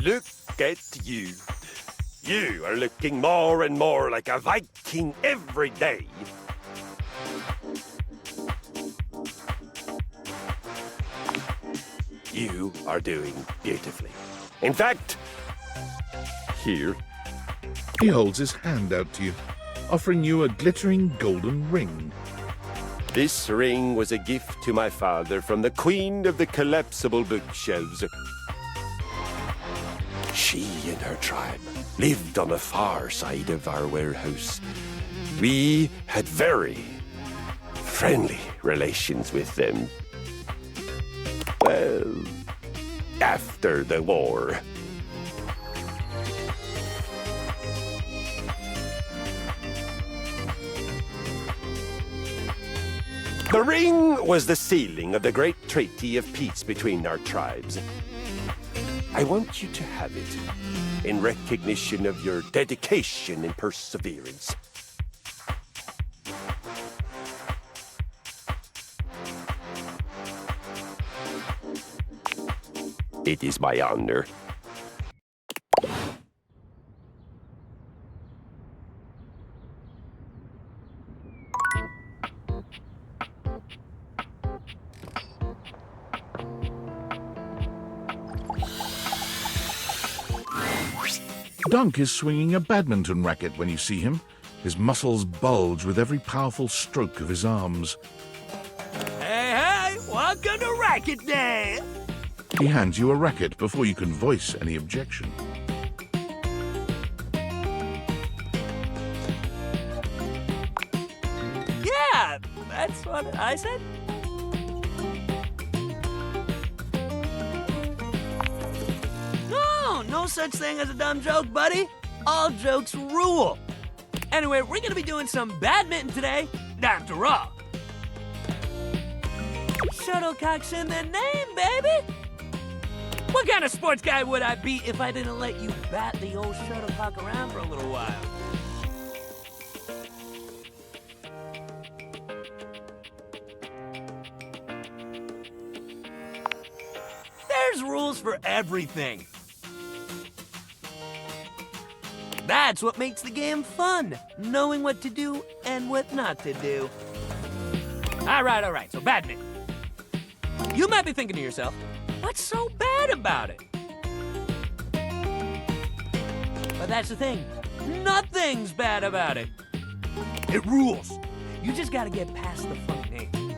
Look at you. You are looking more and more like a Viking every day. You are doing beautifully. In fact, here. He holds his hand out to you, offering you a glittering golden ring. This ring was a gift to my father from the queen of the collapsible bookshelves. She and her tribe lived on the far side of our warehouse. We had very friendly relations with them. Well, after the war. The ring was the sealing of the great treaty of peace between our tribes. I want you to have it in recognition of your dedication and perseverance. It is my honor. Dunk is swinging a badminton racket when you see him. His muscles bulge with every powerful stroke of his arms. Hey, welcome to Racket Day! He hands you a racket before you can voice any objection. Yeah, that's what I said. No such thing as a dumb joke, buddy. All jokes rule. Anyway, we're gonna be doing some badminton today, after all. Shuttlecock's in the name, baby. What kind of sports guy would I be if I didn't let you bat the old shuttlecock around for a little while? There's rules for everything. That's what makes the game fun, knowing what to do and what not to do. All right, so badminton. You might be thinking to yourself, what's so bad about it? But that's the thing, nothing's bad about it. It rules. You just gotta get past the funny name.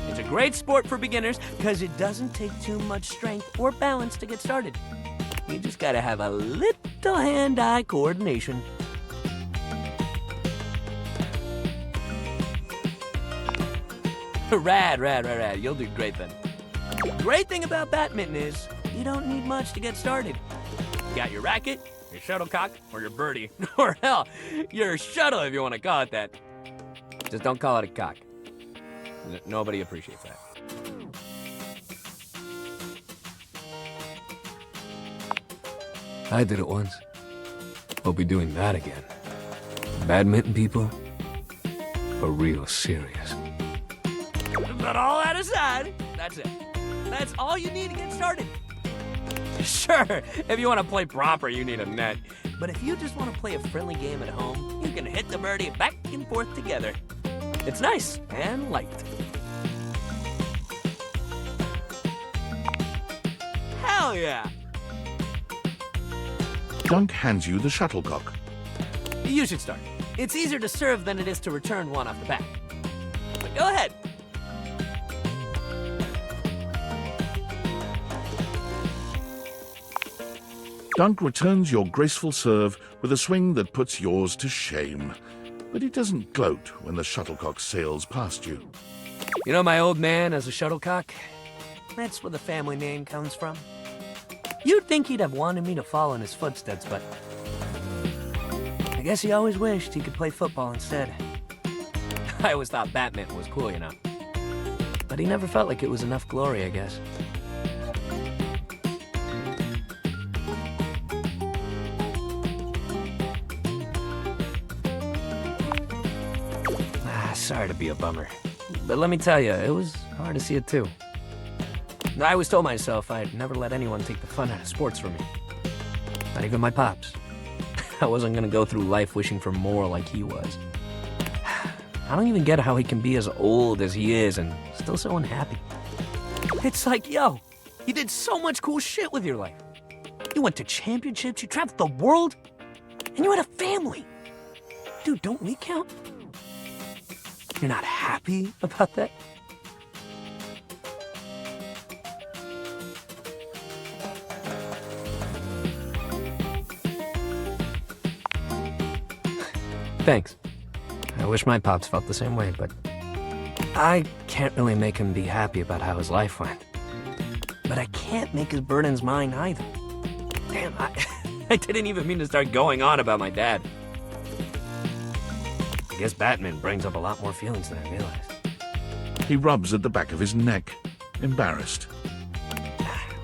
It's a great sport for beginners because it doesn't take too much strength or balance to get started. You just gotta have a little hand-eye coordination. Rad. You'll do great then. Great thing about badminton is you don't need much to get started. You got your racket, your shuttlecock, or your birdie. Or hell, your shuttle if you want to call it that. Just don't call it a cock. Nobody appreciates that. I did it once. We'll be doing that again. Badminton people are real serious. But all that aside, that's it. That's all you need to get started. Sure, if you want to play proper, you need a net. But if you just want to play a friendly game at home, you can hit the birdie back and forth together. It's nice and light. Hell yeah! Dunk hands you the shuttlecock. You should start. It's easier to serve than it is to return one off the bat. But go ahead. Dunk returns your graceful serve with a swing that puts yours to shame. But he doesn't gloat when the shuttlecock sails past you. You know my old man as a shuttlecock? That's where the family name comes from. You'd think he'd have wanted me to follow in his footsteps, but I guess he always wished he could play football instead. I always thought badminton was cool, you know. But he never felt like it was enough glory, I guess. Sorry to be a bummer, but let me tell you, it was hard to see it too. I always told myself I'd never let anyone take the fun out of sports from me. Not even my pops. I wasn't gonna go through life wishing for more like he was. I don't even get how he can be as old as he is and still so unhappy. It's like, yo, you did so much cool shit with your life. You went to championships, you traveled the world, and you had a family. Dude, don't we count? You're not happy about that? Thanks. I wish my pops felt the same way, but I can't really make him be happy about how his life went. But I can't make his burdens mine either. Damn, I didn't even mean to start going on about my dad. I guess Batman brings up a lot more feelings than I realized. He rubs at the back of his neck, embarrassed.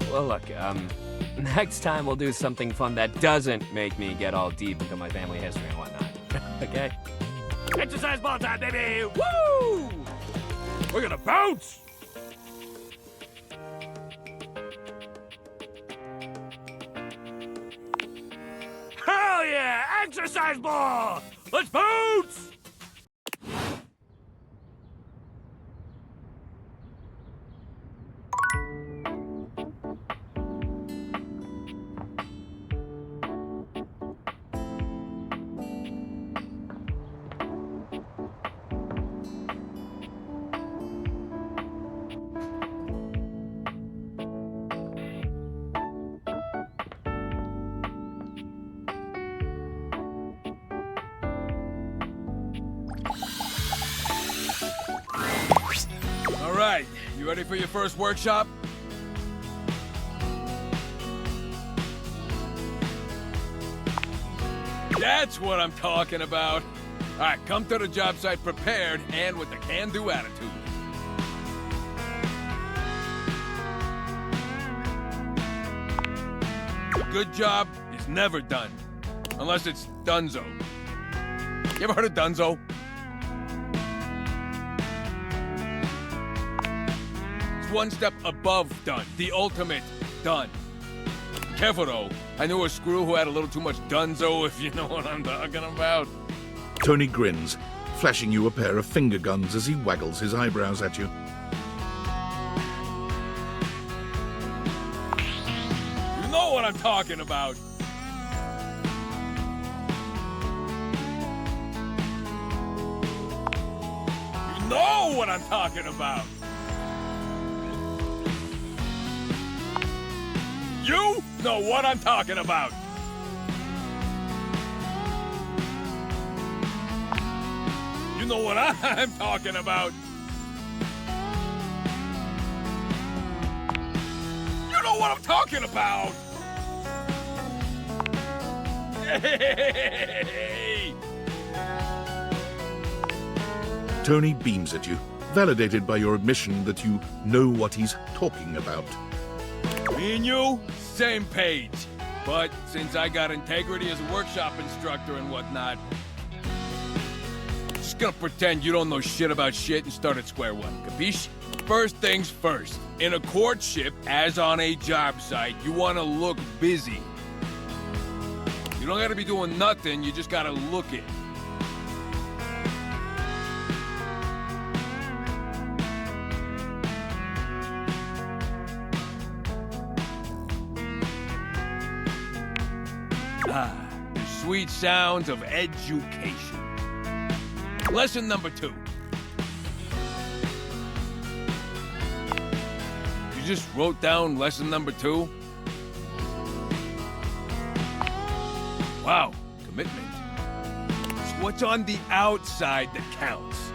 Well, look, next time we'll do something fun that doesn't make me get all deep into my family history and whatnot. Okay? Exercise ball time, baby! Woo! We're gonna bounce! Hell yeah! Exercise ball! Let's bounce! All right, you ready for your first workshop? That's what I'm talking about. All right, come to the job site prepared and with a can-do attitude. A good job is never done, unless it's donezo. You ever heard of donezo? One step above done, the ultimate done. Careful though, I knew a screw who had a little too much donezo, if you know what I'm talking about. Tony grins, flashing you a pair of finger guns as he waggles his eyebrows at you. You know what I'm talking about. You know what I'm talking about. You know what I'm talking about. You know what I'm talking about. You know what I'm talking about. Hey! Tony beams at you, validated by your admission that you know what he's talking about. Me and you, same page. But since I got integrity as a workshop instructor and whatnot, just gonna pretend you don't know shit about shit and start at square one, capiche? First things first. In a courtship, as on a job site, you wanna look busy. You don't gotta be doing nothing, you just gotta look it. The sweet sounds of education. Lesson number 2. You just wrote down lesson number 2? Wow, commitment. It's what's on the outside that counts.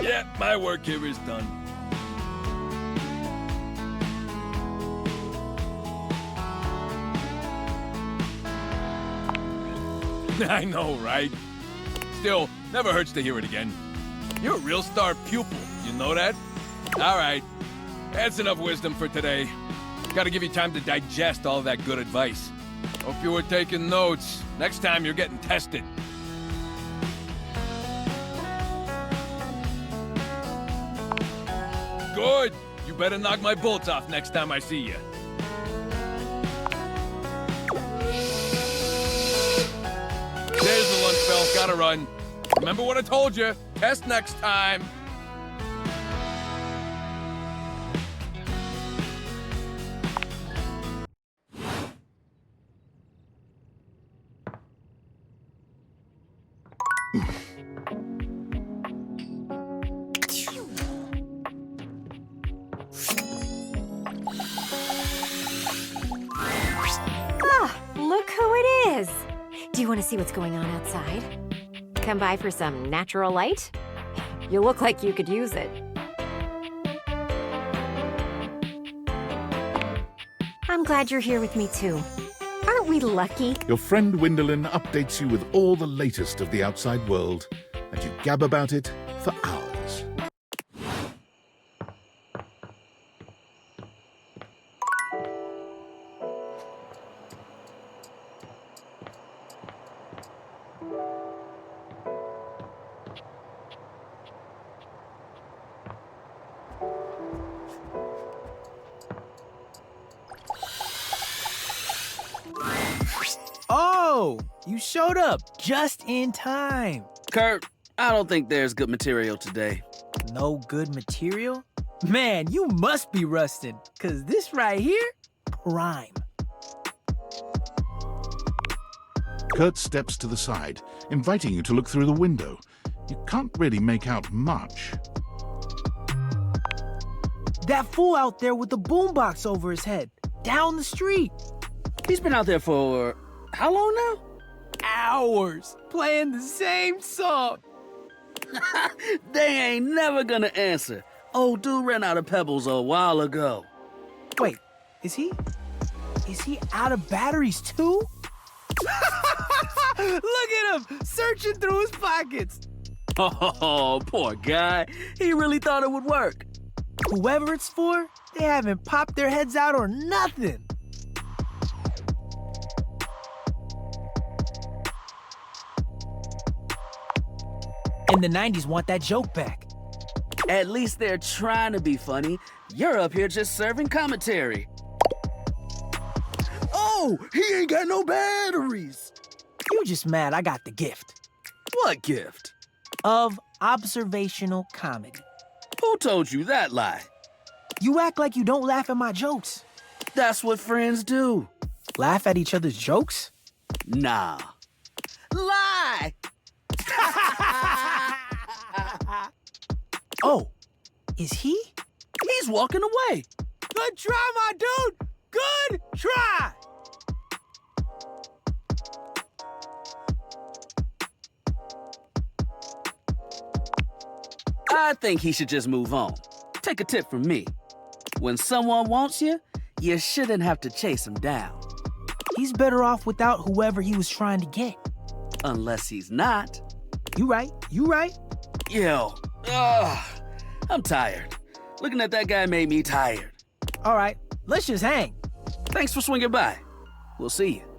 Yeah, my work here is done. I know, right? Still, never hurts to hear it again. You're a real star pupil, you know that? All right, that's enough wisdom for today. Gotta give you time to digest all that good advice. Hope you were taking notes. Next time you're getting tested. Good. You better knock my bolts off next time I see you. There's the lunch bell. Gotta run. Remember what I told you. Test next time. Look who it is! Do you want to see what's going on outside? Come by for some natural light? You look like you could use it. I'm glad you're here with me too. Aren't we lucky? Your friend Windolin updates you with all the latest of the outside world, and you gab about it for hours. Oh, you showed up just in time. Kurt, I don't think there's good material today. No good material? Man, you must be rusted, cause this right here, prime. Kurt steps to the side, inviting you to look through the window. You can't really make out much. That fool out there with the boombox over his head, down the street. He's been out there for how long now? Hours, playing the same song. They ain't never gonna answer. Old dude ran out of pebbles a while ago. Wait, is he out of batteries too? Look at him, searching through his pockets. Oh, poor guy. He really thought it would work. Whoever it's for, they haven't popped their heads out or nothing. In the 90s want that joke back. At least they're trying to be funny. You're up here just serving commentary. Oh, he ain't got no batteries. You just mad I got the gift What gift? of observational comedy. Who told you that lie? You act like you don't laugh at my jokes. That's what friends do. Laugh at each other's jokes? Nah. Lie! Oh, is he? He's walking away. Good try, my dude! Good try! I think he should just move on. Take a tip from me. When someone wants you, you shouldn't have to chase him down. He's better off without whoever he was trying to get. Unless he's not. You right, you right. Yo, I'm tired. Looking at that guy made me tired. All right, let's just hang. Thanks for swinging by. We'll see you.